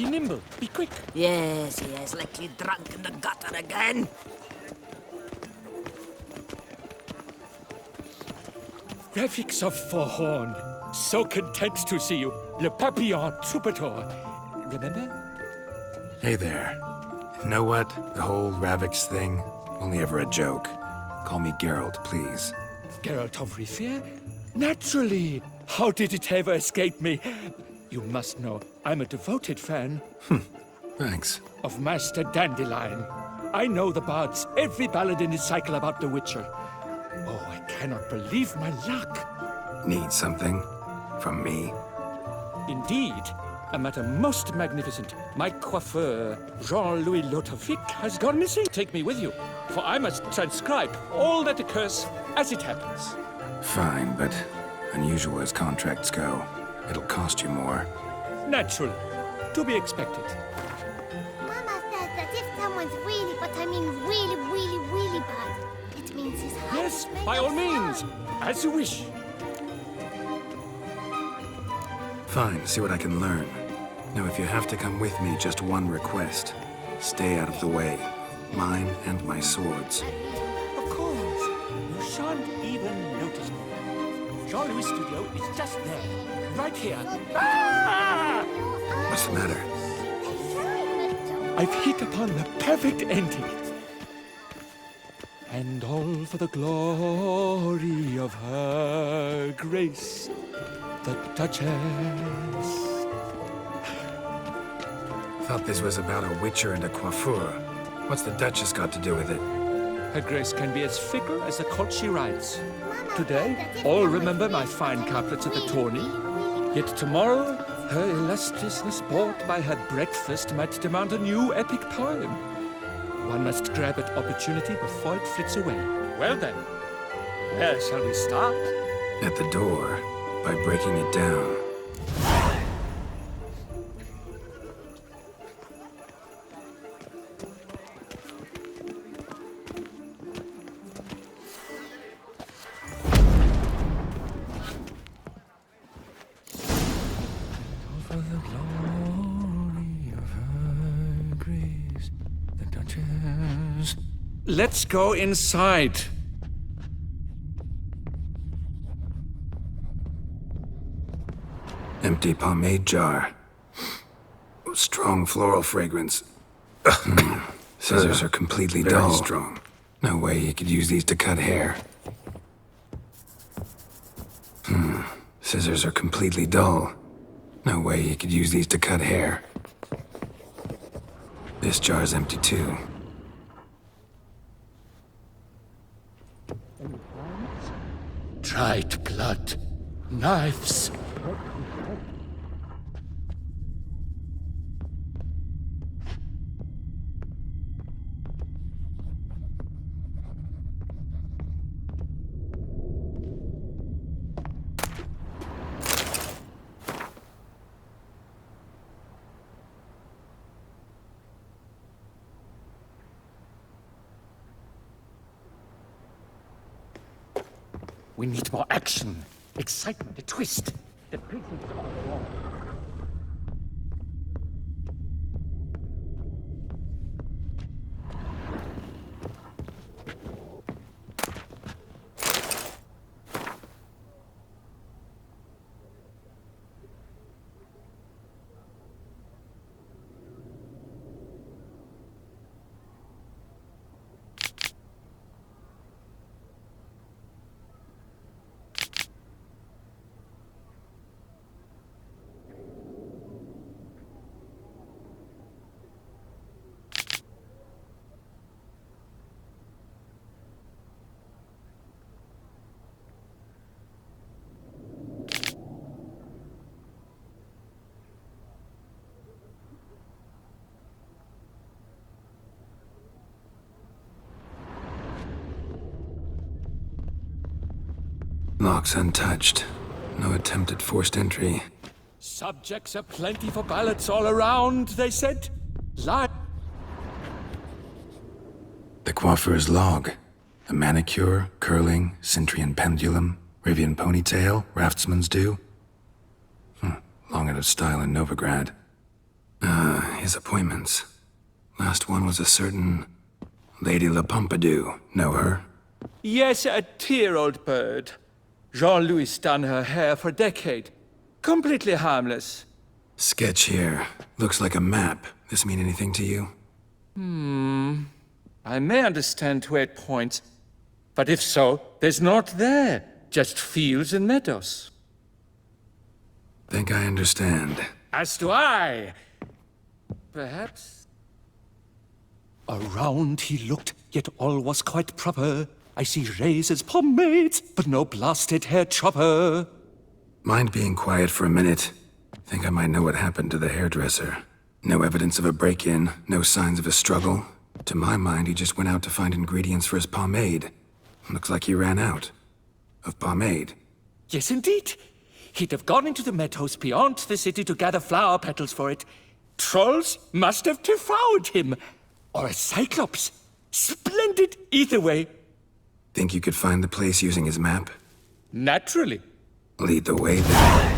nimble. Be quick. Yes, likely drunk in the gutter again. Graphics of Forhorn. So content to see you. Le Papillon Troubadour. Remember? Hey there. You know what? The whole Ravix thing, only ever a joke. Call me Geralt, please. Geralt of Rivia? Naturally. How did it ever escape me? You must know, I'm a devoted fan. Thanks. Of Master Dandelion. I know the bards, every ballad in his cycle about the Witcher. Oh, I cannot believe my luck. Need something? From me? Indeed. A matter most magnificent. My coiffeur, Jean-Louis Lotovic, has gone missing. Take me with you, for I must transcribe all that occurs as it happens. Fine, but unusual as contracts go, it'll cost you more. Naturally. To be expected. Mama says that if someone's really, but I mean really bad, it means his heart Yes, is made by of all means. stone. As you wish. Fine, see what I can learn. Now, if you have to come with me, just one request. Stay out of the way. Mine and my swords. Of course. You shan't even notice me. Jean-Louis' studio is just there. Right here. Ah! What's the matter? I've hit upon the perfect ending. And all for the glory of her grace, the Duchess. Thought this was about a witcher and a coiffeur. What's the Duchess got to do with it? Her grace can be as fickle as the colt she rides. Today, all remember my fine couplets at the tourney. Yet tomorrow, her illustriousness bought by her breakfast might demand a new epic poem. One must grab at opportunity before it flits away. Well then, where shall we start? At the door, by breaking it down. For the glory of her grace, the Duchess. Let's go inside. Empty pomade jar. Strong floral fragrance. Scissors are completely dull. Strong. No way you could use these to cut hair. Scissors are completely dull. No way you could use these to cut hair. This jar's empty too. Dried blood. Knives. We need more action, excitement, a twist. The precincts of our wall. Lock's untouched. No attempt at forced entry. Subjects are plenty for ballots all around, they said. The coiffeur's log. A manicure, curling, Centrian pendulum, Rivian ponytail, raftsman's due. Long out of style in Novigrad. his appointments. Last one was a certain Lady La Pompadour. Know her? Yes, a dear old bird. Jean-Louis done her hair for a decade. Completely harmless. Sketch here. Looks like a map. This mean anything to you? I may understand where it points, but if so, there's naught there. Just fields and meadows. Think I understand. As do I. Perhaps. Around he looked, yet all was quite proper. I see razors, pomades, but no blasted hair chopper. Mind being quiet for a minute? Think I might know what happened to the hairdresser. No evidence of a break-in, no signs of a struggle. To my mind, he just went out to find ingredients for his pomade. Looks like he ran out. Of pomade. Yes, indeed. He'd have gone into the meadows beyond the city to gather flower petals for it. Trolls must have devoured him. Or a cyclops. Splendid either way. Think you could find the place using his map? Naturally. Lead the way then.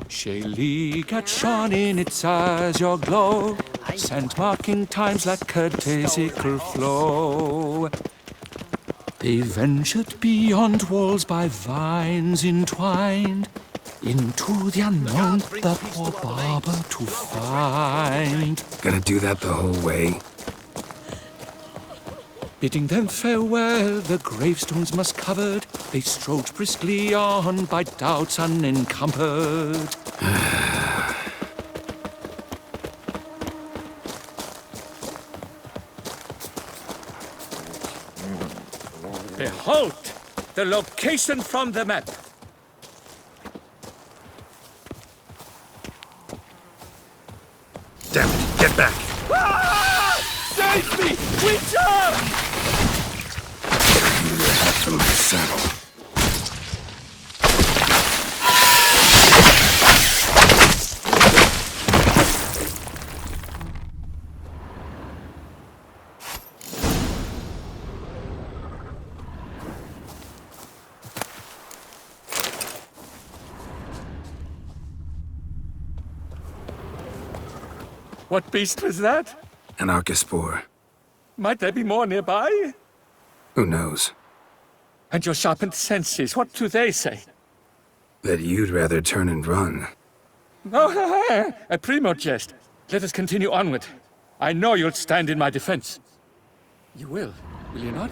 Shaylee cat shone in its eyes your glow, scent marking times like a daisical flow. They ventured beyond walls by vines entwined, into the unknown the poor barber to find. Gotta do that the whole way? Bidding them farewell, the gravestones must covered, they strode briskly on by doubts unencumbered. Behold, the location from the map. Damn it, get back! Ah! Save me! Witcher! Your hat from my saddle. What beast was that? An archospore. Might there be more nearby? Who knows? And your sharpened senses, what do they say? That you'd rather turn and run. Oh, a primo jest. Let us continue onward. I know you'll stand in my defense. You will you not?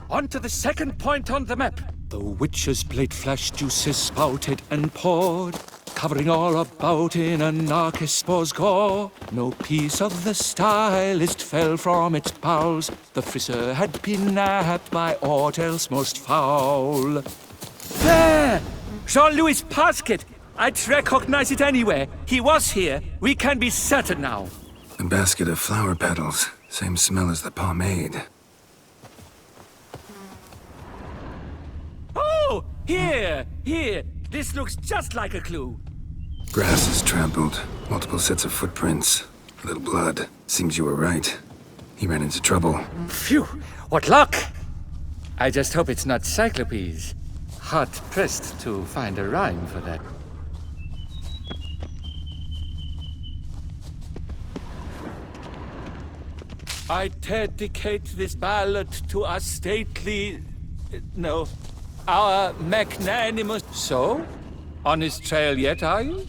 On to the second point on the map. The witch's blade flashed, juices spouted and poured, covering all about in an archospore's gore. No piece of the stylist fell from its bowels. The frisser had been nabbed by aught else most foul. There! Jean-Louis' basket! I'd recognize it anywhere. He was here. We can be certain now. A basket of flower petals. Same smell as the pomade. Oh! Here! Here! This looks just like a clue. Grass is trampled. Multiple sets of footprints. A little blood. Seems you were right. He ran into trouble. Phew! What luck! I just hope it's not Cyclopes. Hard-pressed to find a rhyme for that. I dedicate this ballad to our stately... no, our magnanimous... So? On his trail yet, are you?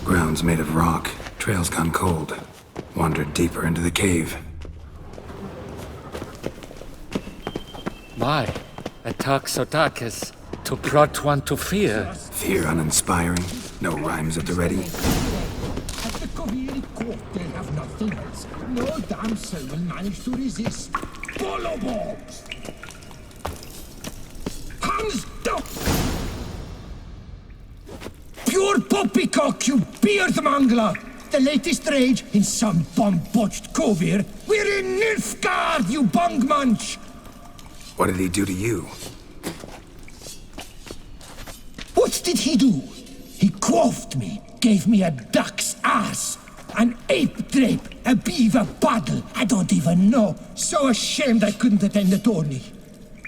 Ground's made of rock. Trail's gone cold. Wandered deeper into the cave. My, a talk so dark as to brought one to fear. Fear uninspiring. No rhymes at the ready. At the Coiffeur court, they have nothing else. No damn soul will manage to resist. bollobobs! Hands down! Pure poppycock, you beard mangler! The latest rage in some bomb-botched covier. We're in Nilfgaard, you bungmunch! What did he do to you? What did he do? He quaffed me, gave me a duck's ass, an ape drape, a beaver paddle. I don't even know. So ashamed I couldn't attend the tourney.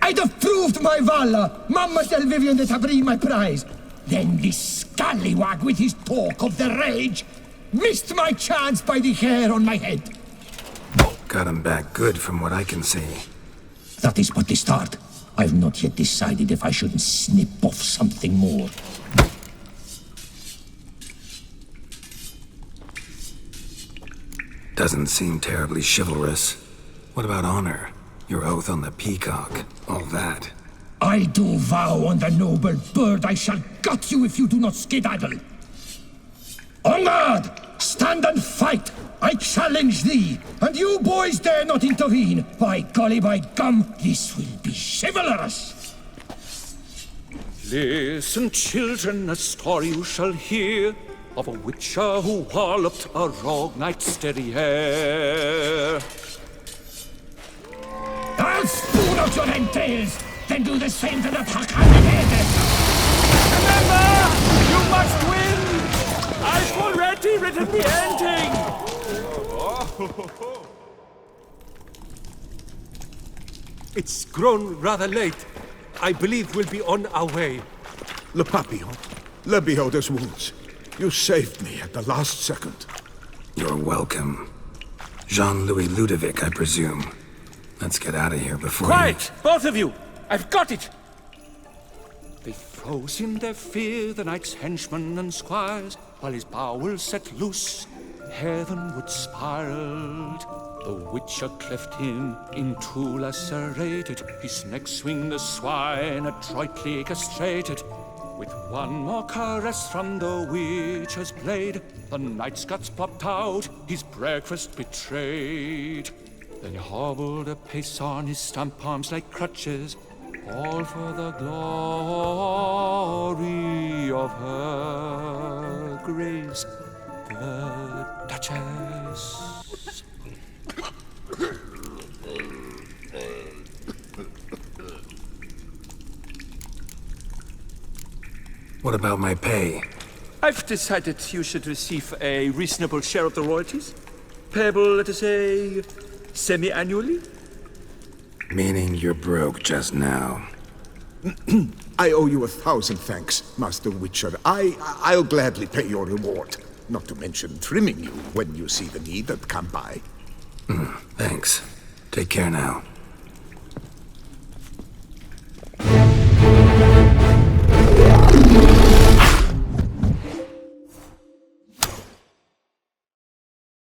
I'd have proved my valor. Mama tell Vivian that I bring my prize. Then this scallywag with his talk of the rage missed my chance by the hair on my head. Got him back good from what I can see. That is but the start. I've not yet decided if I shouldn't snip off something more. Doesn't seem terribly chivalrous. What about honor? Your oath on the peacock? All that? I do vow on the noble bird I shall gut you if you do not skedaddle. On guard! Stand and fight! I challenge thee, and you boys dare not intervene. By golly, by gum, this will be chivalrous. Listen, children, a story you shall hear of a witcher who walloped a rogue knight's derriere. I'll spoon out your entrails, then do the same to the Pakanahead. Remember, you must win! I've already written the ending! It's grown rather late. I believe we'll be on our way. Le Papillon, Le Beholder's wounds. You saved me at the last second. You're welcome. Jean-Louis Ludovic, I presume. Let's get out of here before Quiet! Both of you! I've got it! They froze in their fear, the knight's henchmen and squires, while his bowels set loose, heavenward spiraled. The witcher cleft him in two lacerated, his neck swing the swine adroitly castrated. With one more caress from the witcher's blade, the knight's guts popped out, his breakfast betrayed. Then he hobbled a pace on his stump arms like crutches, all for the glory of her grace, the Duchess. What about my pay? I've decided you should receive a reasonable share of the royalties. Payable, let us say, semi-annually? Meaning you're broke just now. I owe you 1,000 thanks, Master Witcher. I'll gladly pay your reward. Not to mention trimming you when you see the need that come by. Thanks. Take care now.